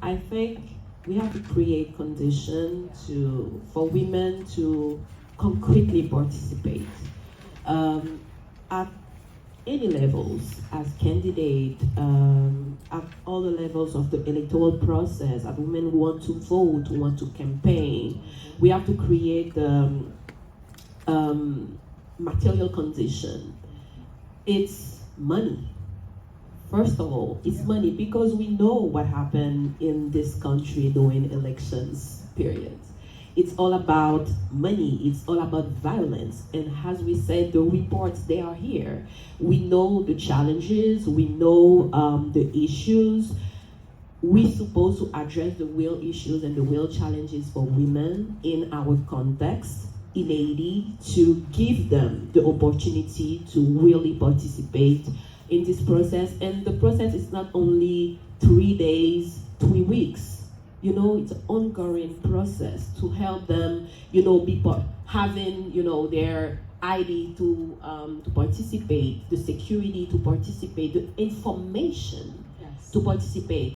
I think we have to create conditions for women to concretely participate at any levels as candidate, at all the levels of the electoral process, as women who want to vote, who want to campaign. We have to create the material condition. It's money. First of all, it's money, because we know what happened in this country during elections period. It's all about money, it's all about violence. And as we said, the reports, they are here. We know the challenges, we know the issues. We're supposed to address the real issues and the real challenges for women in our context in Haiti, to give them the opportunity to really participate in this process. And the process is not only 3 days, 3 weeks. You know, it's an ongoing process to help them, you know, be having, you know, their ID to participate, the security to participate, the information to participate.